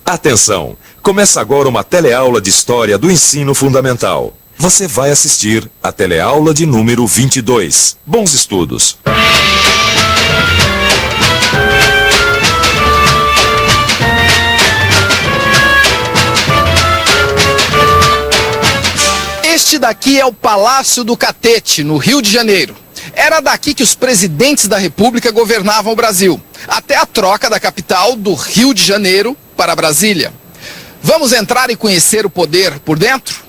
Atenção! Começa agora uma teleaula de História do Ensino Fundamental. Você vai assistir a teleaula de número 22. Bons estudos! Este daqui é o Palácio do Catete, no Rio de Janeiro. Era daqui que os presidentes da República governavam o Brasil, até a troca da capital do Rio de Janeiro para Brasília. Vamos entrar e conhecer o poder por dentro?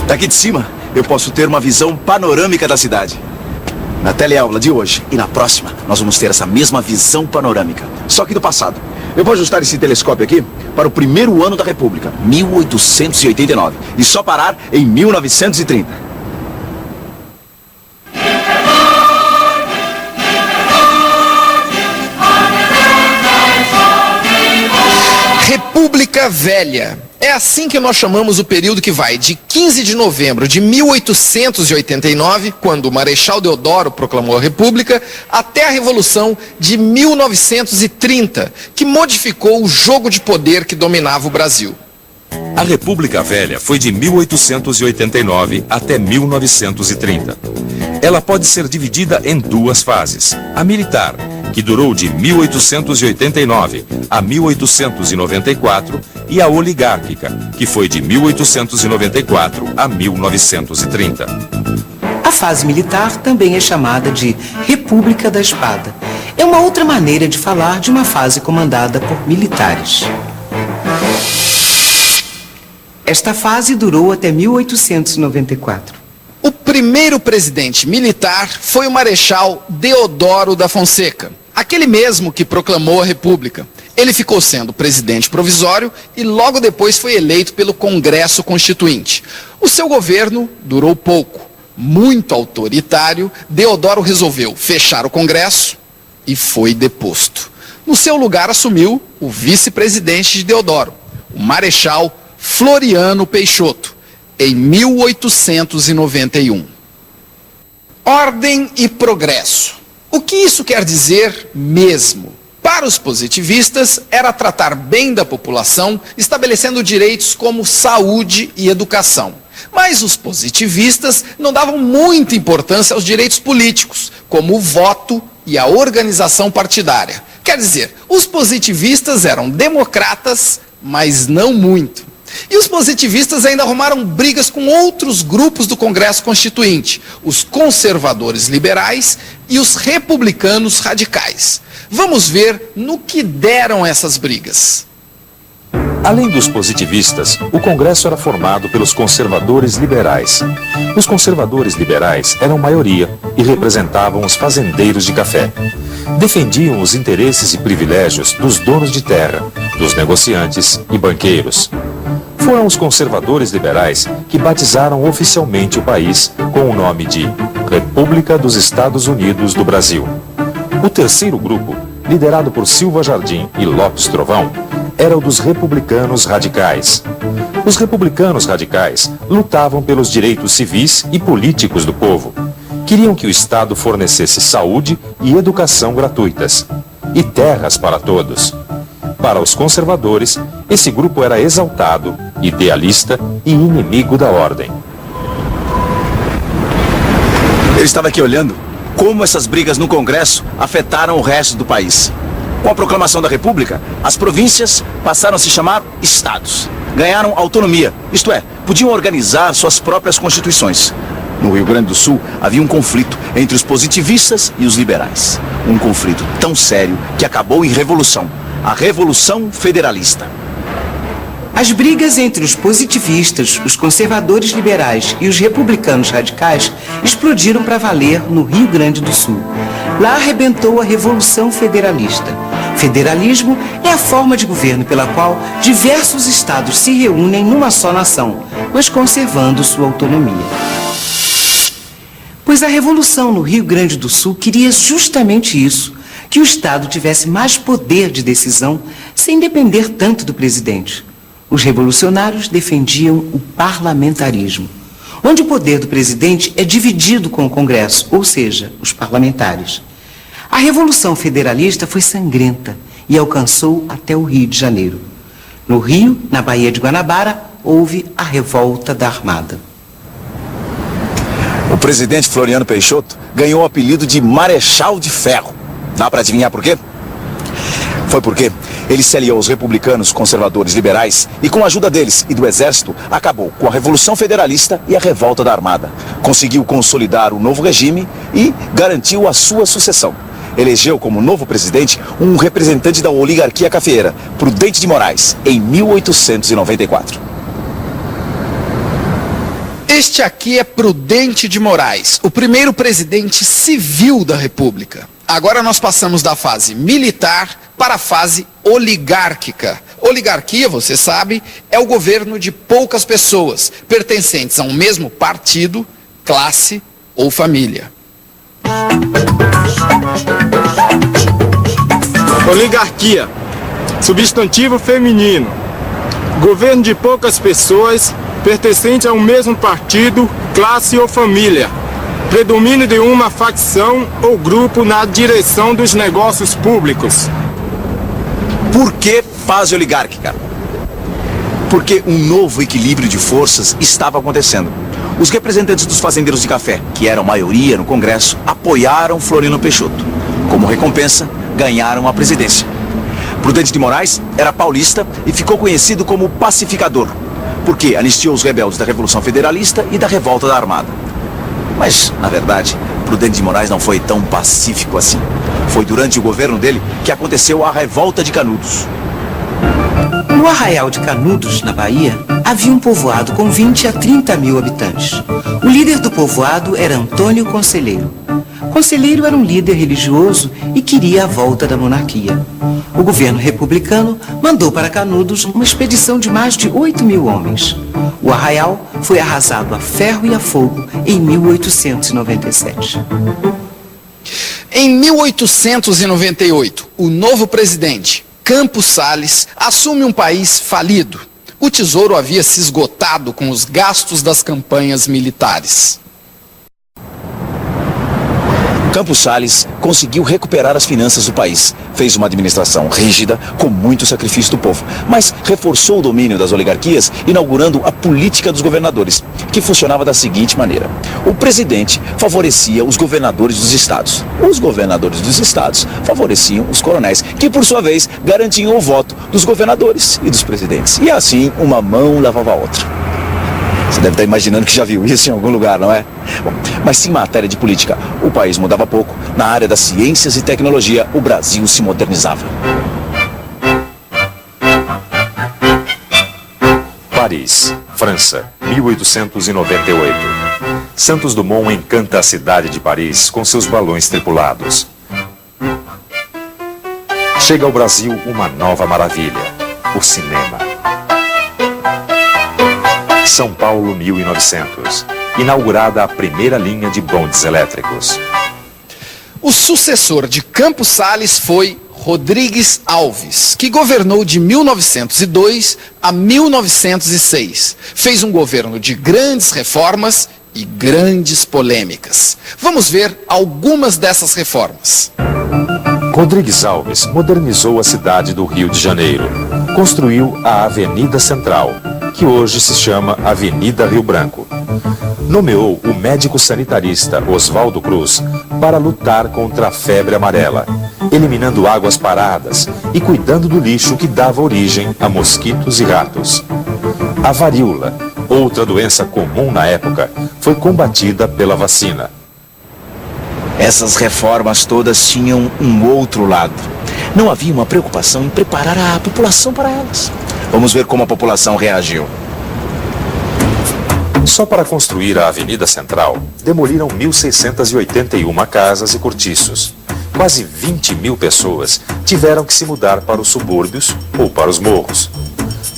Daqui de cima, eu posso ter uma visão panorâmica da cidade. Na teleaula de hoje e na próxima, nós vamos ter essa mesma visão panorâmica, só que do passado. Eu vou ajustar esse telescópio aqui para o primeiro ano da República, 1889, e só parar em 1930. República Velha. É assim que nós chamamos o período que vai de 15 de novembro de 1889, quando o Marechal Deodoro proclamou a República, até a Revolução de 1930, que modificou o jogo de poder que dominava o Brasil. A República Velha foi de 1889 até 1930. Ela pode ser dividida em duas fases. A militar, que durou de 1889 a 1894, e a oligárquica, que foi de 1894 a 1930. A fase militar também é chamada de República da Espada. É uma outra maneira de falar de uma fase comandada por militares. Esta fase durou até 1894. O primeiro presidente militar foi o Marechal Deodoro da Fonseca, aquele mesmo que proclamou a República. Ele ficou sendo presidente provisório e logo depois foi eleito pelo Congresso Constituinte. O seu governo durou pouco. Muito autoritário, Deodoro resolveu fechar o Congresso e foi deposto. No seu lugar assumiu o vice-presidente de Deodoro, o Marechal Floriano Peixoto, em 1891. Ordem e progresso. O que isso quer dizer mesmo? Para os positivistas, era tratar bem da população, estabelecendo direitos como saúde e educação. Mas os positivistas não davam muita importância aos direitos políticos, como o voto e a organização partidária. Quer dizer, os positivistas eram democratas, mas não muito. E os positivistas ainda arrumaram brigas com outros grupos do Congresso Constituinte, os conservadores liberais e os republicanos radicais. Vamos ver no que deram essas brigas. Além dos positivistas, o Congresso era formado pelos conservadores liberais. Os conservadores liberais eram maioria e representavam os fazendeiros de café. Defendiam os interesses e privilégios dos donos de terra, dos negociantes e banqueiros. Foram os conservadores liberais que batizaram oficialmente o país com o nome de República dos Estados Unidos do Brasil. O terceiro grupo, liderado por Silva Jardim e Lopes Trovão, era o dos republicanos radicais. Os republicanos radicais lutavam pelos direitos civis e políticos do povo. Queriam que o Estado fornecesse saúde e educação gratuitas e terras para todos. Para os conservadores, esse grupo era exaltado, idealista e inimigo da ordem. Eu estava aqui olhando como essas brigas no Congresso afetaram o resto do país. Com a proclamação da República, as províncias passaram a se chamar estados. Ganharam autonomia, isto é, podiam organizar suas próprias constituições. No Rio Grande do Sul, havia um conflito entre os positivistas e os liberais. Um conflito tão sério que acabou em revolução. A Revolução Federalista. As brigas entre os positivistas, os conservadores liberais e os republicanos radicais explodiram para valer no Rio Grande do Sul. Lá arrebentou a Revolução Federalista. Federalismo é a forma de governo pela qual diversos estados se reúnem numa só nação, mas conservando sua autonomia. Pois a Revolução no Rio Grande do Sul queria justamente isso, que o Estado tivesse mais poder de decisão sem depender tanto do presidente. Os revolucionários defendiam o parlamentarismo, onde o poder do presidente é dividido com o Congresso, ou seja, os parlamentares. A Revolução Federalista foi sangrenta e alcançou até o Rio de Janeiro. No Rio, na Baía de Guanabara, houve a Revolta da Armada. O presidente Floriano Peixoto ganhou o apelido de Marechal de Ferro. Dá para adivinhar por quê? Foi porque ele se aliou aos republicanos conservadores liberais e, com a ajuda deles e do exército, acabou com a Revolução Federalista e a Revolta da Armada. Conseguiu consolidar o novo regime e garantiu a sua sucessão. Elegeu como novo presidente um representante da oligarquia cafeeira, Prudente de Moraes, em 1894. Este aqui é Prudente de Moraes, o primeiro presidente civil da República. Agora nós passamos da fase militar para a fase oligárquica. Oligarquia, você sabe, é o governo de poucas pessoas, pertencentes a um mesmo partido, classe ou família. Oligarquia, substantivo feminino, governo de poucas pessoas, pertencente a um mesmo partido, classe ou família, predomínio de uma facção ou grupo na direção dos negócios públicos. Por que fase oligárquica? Porque um novo equilíbrio de forças estava acontecendo. Os representantes dos fazendeiros de café, que eram maioria no Congresso, apoiaram Floriano Peixoto. Como recompensa, ganharam a presidência. Prudente de Moraes era paulista e ficou conhecido como pacificador, porque anistiou os rebeldes da Revolução Federalista e da Revolta da Armada. Mas, na verdade, Prudente de Moraes não foi tão pacífico assim. Foi durante o governo dele que aconteceu a Revolta de Canudos. No Arraial de Canudos, na Bahia, havia um povoado com 20 a 30 mil habitantes. O líder do povoado era Antônio Conselheiro. Conselheiro era um líder religioso e queria a volta da monarquia. O governo republicano mandou para Canudos uma expedição de mais de 8 mil homens. O arraial foi arrasado a ferro e a fogo em 1897. Em 1898, o novo presidente, Campos Salles, assume um país falido. O tesouro havia se esgotado com os gastos das campanhas militares. Campos Salles conseguiu recuperar as finanças do país. Fez uma administração rígida, com muito sacrifício do povo, mas reforçou o domínio das oligarquias, inaugurando a política dos governadores, que funcionava da seguinte maneira. O presidente favorecia os governadores dos estados. Os governadores dos estados favoreciam os coronéis, que por sua vez garantiam o voto dos governadores e dos presidentes. E assim, uma mão lavava a outra. Você deve estar imaginando que já viu isso em algum lugar, não é? Bom, mas se em matéria de política o país mudava pouco, na área das ciências e tecnologia o Brasil se modernizava. Paris, França, 1898. Santos Dumont encanta a cidade de Paris com seus balões tripulados. Chega ao Brasil uma nova maravilha, o cinema. São Paulo, 1900. Inaugurada a primeira linha de bondes elétricos. O sucessor de Campos Salles foi Rodrigues Alves, que governou de 1902 a 1906. Fez um governo de grandes reformas e grandes polêmicas. Vamos ver algumas dessas reformas. Rodrigues Alves modernizou a cidade do Rio de Janeiro. Construiu a Avenida Central, que hoje se chama Avenida Rio Branco. Nomeou o médico sanitarista Oswaldo Cruz para lutar contra a febre amarela, eliminando águas paradas e cuidando do lixo que dava origem a mosquitos e ratos. A varíola, outra doença comum na época, foi combatida pela vacina. Essas reformas todas tinham um outro lado. Não havia uma preocupação em preparar a população para elas. Vamos ver como a população reagiu. Só para construir a Avenida Central, demoliram 1.681 casas e cortiços. Quase 20 mil pessoas tiveram que se mudar para os subúrbios ou para os morros.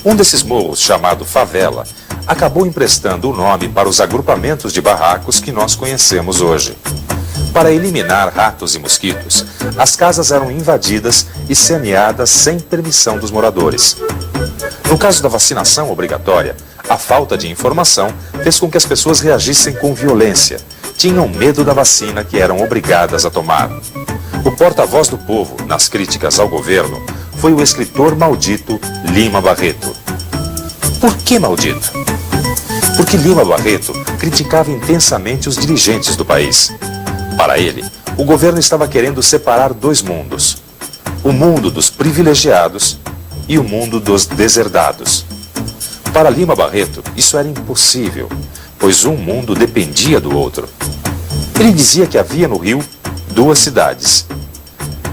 Um desses morros, chamado Favela, acabou emprestando o nome para os agrupamentos de barracos que nós conhecemos hoje. Para eliminar ratos e mosquitos, as casas eram invadidas e saneadas sem permissão dos moradores. No caso da vacinação obrigatória, a falta de informação fez com que as pessoas reagissem com violência. Tinham medo da vacina que eram obrigadas a tomar. O porta-voz do povo, nas críticas ao governo, foi o escritor maldito Lima Barreto. Por que maldito? Porque Lima Barreto criticava intensamente os dirigentes do país. Para ele, o governo estava querendo separar dois mundos: o mundo dos privilegiados e o mundo dos deserdados. Para Lima Barreto, isso era impossível, pois um mundo dependia do outro. Ele dizia que havia no Rio duas cidades: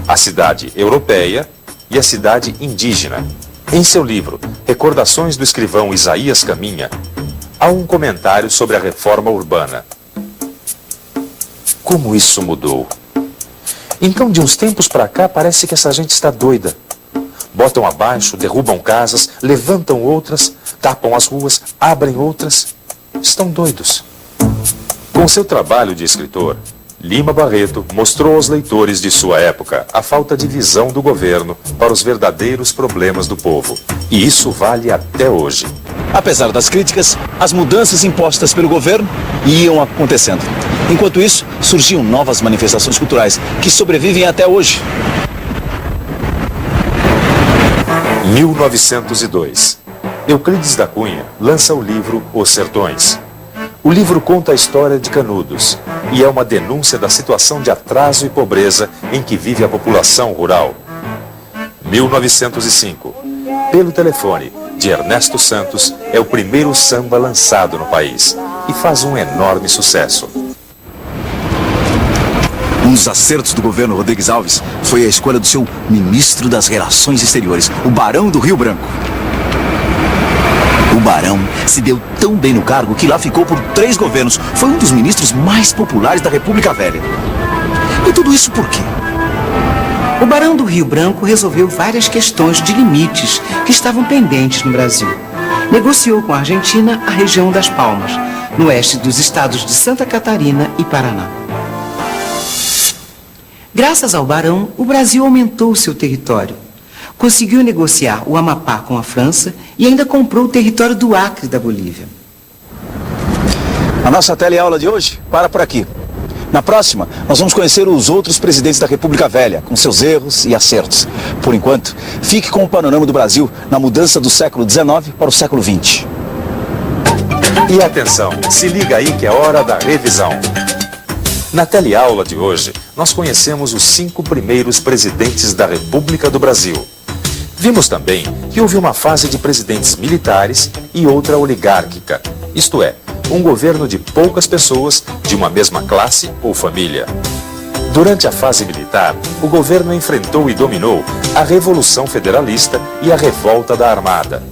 a cidade europeia e a cidade indígena. Em seu livro, Recordações do Escrivão Isaías Caminha, há um comentário sobre a reforma urbana. Como isso mudou? Então, de uns tempos para cá, parece que essa gente está doida. Botam abaixo, derrubam casas, levantam outras, tapam as ruas, abrem outras. Estão doidos. Com seu trabalho de escritor, Lima Barreto mostrou aos leitores de sua época a falta de visão do governo para os verdadeiros problemas do povo. E isso vale até hoje. Apesar das críticas, as mudanças impostas pelo governo iam acontecendo. Enquanto isso, surgiam novas manifestações culturais que sobrevivem até hoje. 1902. Euclides da Cunha lança o livro Os Sertões. O livro conta a história de Canudos e é uma denúncia da situação de atraso e pobreza em que vive a população rural. 1905. Pelo Telefone, de Ernesto Santos, é o primeiro samba lançado no país e faz um enorme sucesso. Um dos acertos do governo Rodrigues Alves foi a escolha do seu ministro das Relações Exteriores, o Barão do Rio Branco. O Barão se deu tão bem no cargo que lá ficou por 3 governos. Foi um dos ministros mais populares da República Velha. E tudo isso por quê? O Barão do Rio Branco resolveu várias questões de limites que estavam pendentes no Brasil. Negociou com a Argentina a região das Palmas, no oeste dos estados de Santa Catarina e Paraná. Graças ao Barão, o Brasil aumentou seu território. Conseguiu negociar o Amapá com a França e ainda comprou o território do Acre da Bolívia. A nossa teleaula de hoje para por aqui. Na próxima, nós vamos conhecer os outros presidentes da República Velha, com seus erros e acertos. Por enquanto, fique com o panorama do Brasil na mudança do século XIX para o século XX. E atenção, se liga aí que é hora da revisão. Na teleaula de hoje, nós conhecemos os 5 primeiros presidentes da República do Brasil. Vimos também que houve uma fase de presidentes militares e outra oligárquica, isto é, um governo de poucas pessoas de uma mesma classe ou família. Durante a fase militar, o governo enfrentou e dominou a Revolução Federalista e a Revolta da Armada.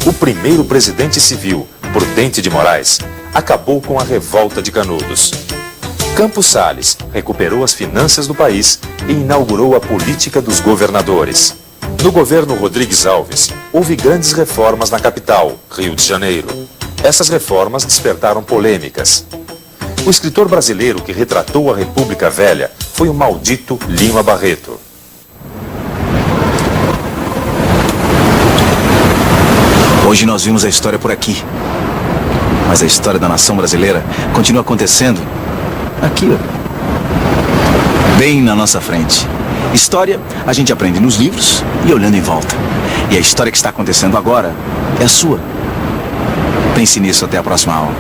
O primeiro presidente civil, Prudente de Moraes, acabou com a Revolta de Canudos. Campos Salles recuperou as finanças do país e inaugurou a política dos governadores. No governo Rodrigues Alves, houve grandes reformas na capital, Rio de Janeiro. Essas reformas despertaram polêmicas. O escritor brasileiro que retratou a República Velha foi o maldito Lima Barreto. Hoje nós vimos a história por aqui. Mas a história da nação brasileira continua acontecendo aqui, ó. Bem na nossa frente. História a gente aprende nos livros e olhando em volta. E a história que está acontecendo agora é a sua. Pense nisso até a próxima aula.